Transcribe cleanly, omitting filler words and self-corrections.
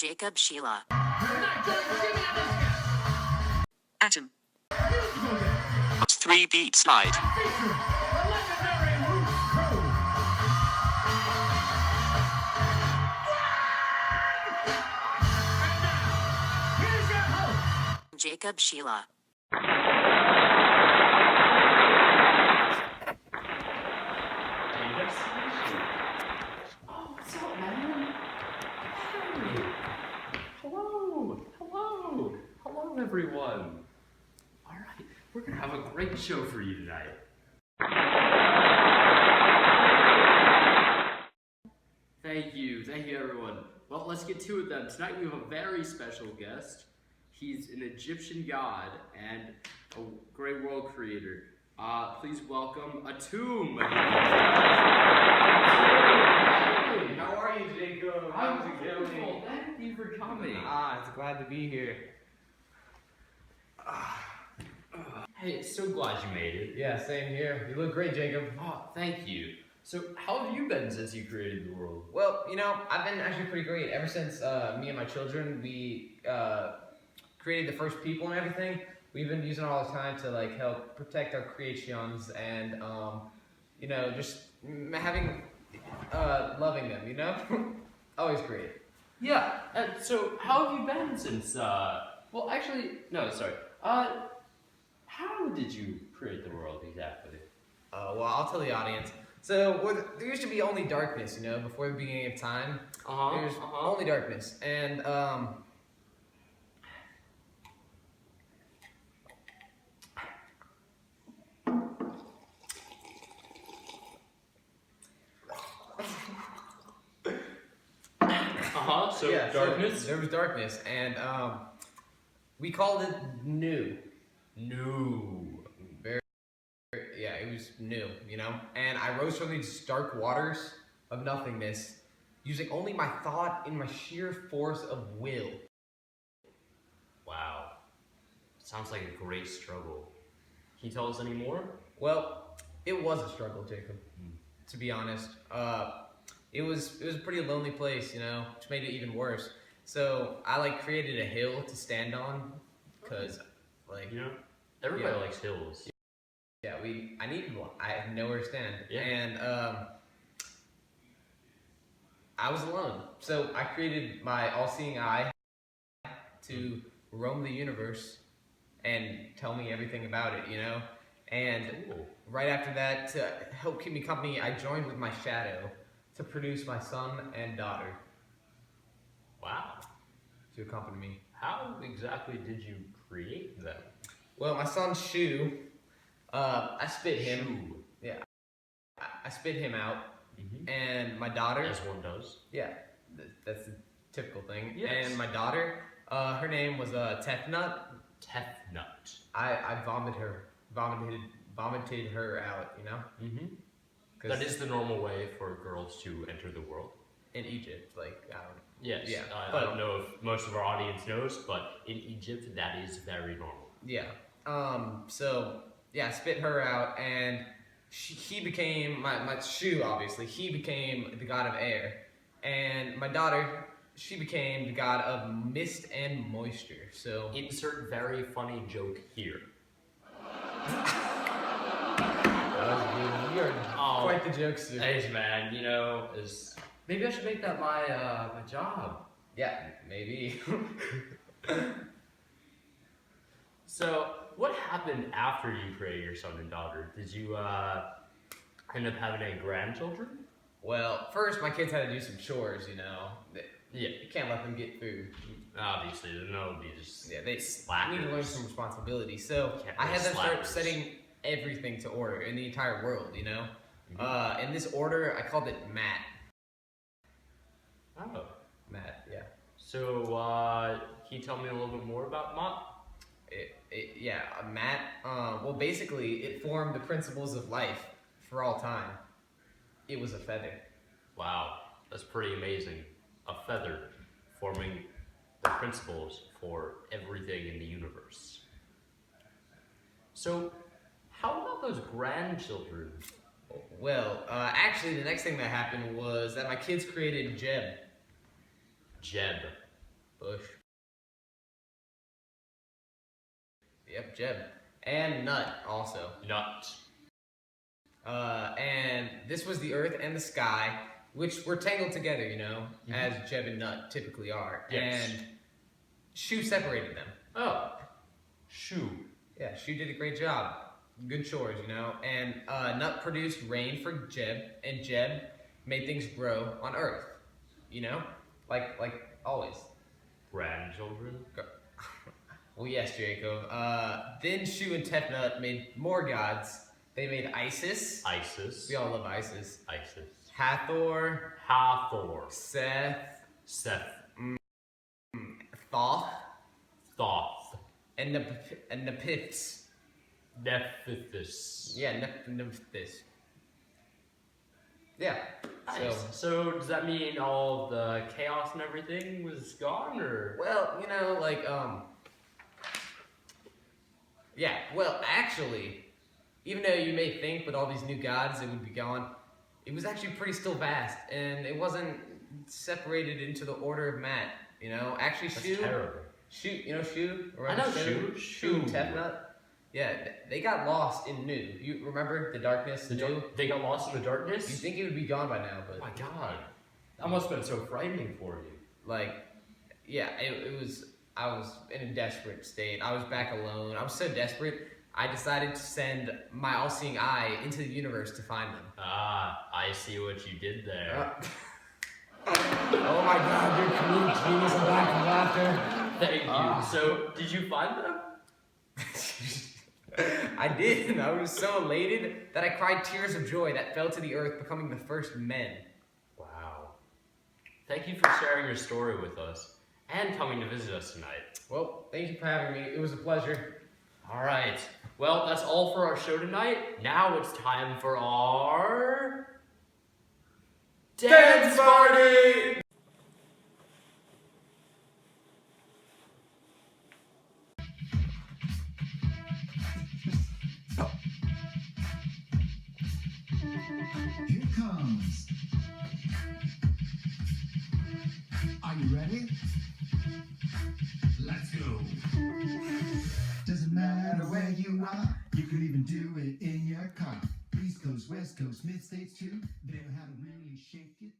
Jacob Schiele. Atum. 3-beat slide. Jacob Schiele. Oh, what's up, man? Hey. Hello, everyone. All right, we're gonna have a great show for you tonight. Thank you, everyone. Well, let's get to it then. Tonight we have a very special guest. He's an Egyptian god and a great world creator. Please welcome Atum. How are you, Jacob? How's it going? Thank you for coming. It's glad to be here. Hey, so glad you made it. Yeah, same here. You look great, Jacob. Oh, thank you. So, how have you been since you created the world? Well, I've been actually pretty great. Ever since me and my children, we created the first people and everything, we've been using all the time to help protect our creations and just having loving them, always great. Yeah. So, how have you been since? Well, actually, no. Sorry. How did you create the world exactly? Well, I'll tell the audience. So there used to be only darkness, before the beginning of time. There's only darkness, and So yeah, darkness. So there was darkness, and we called it new. Yeah, it was new, And I rose from these dark waters of nothingness, using only my thought and my sheer force of will. Wow. Sounds like a great struggle. Can you tell us any more? Well, it was a struggle, Jacob. To be honest, it was a pretty lonely place, which made it even worse. So I created a hill to stand on, cause everybody likes hills. Yeah, I needed one. I had nowhere to stand, and I was alone. So I created my all-seeing eye to roam the universe and tell me everything about it, And right after that, to help keep me company, I joined with my shadow to produce my son and daughter. Wow. To accompany me. How exactly did you create them? Well, my son Shu, I spit him. Shoo. Yeah, I spit him out, and my daughter. As one does. Yeah, that's the typical thing. Yes. And my daughter, her name was Tefnut. Tefnut. I vomited her out. That is the normal way for girls to enter the world. In Egypt, I don't. Yes. Yeah. I don't know if most of our audience knows, but in Egypt, that is very normal. Yeah. So yeah, I spit her out, and he became my Shu. Obviously, he became the god of air, and my daughter, she became the god of mist and moisture. So insert very funny joke here. That was good. You're quite the jokester. Thanks, man. Maybe I should make that my job. Yeah, maybe. So, what happened after you created your son and daughter? Did you end up having any grandchildren? Well, first my kids had to do some chores, Yeah. You can't let them get food. Obviously, no, would be just Yeah, they slackers. need to learn some responsibility. So I had them start setting everything to order in the entire world, In this order, I called it Matt. Oh. Matt, yeah. So, can you tell me a little bit more about Mott? Matt, well, basically, it formed the principles of life for all time. It was a feather. Wow, that's pretty amazing. A feather forming the principles for everything in the universe. So, how about those grandchildren? Well, actually, the next thing that happened was that my kids created Jeb. Jeb. Bush. Yep, Jeb. And Nut also. Nut. And this was the Earth and the sky, which were tangled together, you know, as Jeb and Nut typically are. Yes. And Shu separated them. Oh. Shoe. Yeah, Shu did a great job. Good chores, you know. And Nut produced rain for Jeb, and Jeb made things grow on Earth. You know, like always. Grandchildren. Well, yes, Jacob. Then Shu and Tefnut made more gods. They made Isis. Isis. We all love Isis. Isis. Hathor. Hathor. Seth. Seth. Thoth. Thoth. And Nephthys. Nephthys. Yeah, Nephthys. Yeah. Nice. So does that mean all the chaos and everything was gone, or? Well, you know, like, yeah, well, actually, even though you may think with all these new gods it would be gone, it was actually pretty still vast, and it wasn't separated into the order of Matt, you know? Actually, That's terrible. Shu, you know Shu? I know Shu. Shu and Tefnut. Yeah, they got lost in Nu. You remember the darkness? They got lost in the darkness? You'd think it would be gone by now, but... Oh my god. That must have been so frightening for you. Like, yeah, it was... I was in a desperate state. I was back alone. I was so desperate, I decided to send my all-seeing eye into the universe to find them. Ah, I see what you did there. Oh my god, you're comedic genius. I'm back from laughter. Thank you. So, did you find them? I did, and I was so elated that I cried tears of joy that fell to the earth, becoming the first men. Wow. Thank you for sharing your story with us and coming to visit us tonight. Well, thank you for having me. It was a pleasure. All right. Well, that's all for our show tonight. Now it's time for our dance party! Here it comes. Are you ready? Let's go. Doesn't matter where you are, you can even do it in your car. East Coast, West Coast, mid-states too. They know how to really shake it.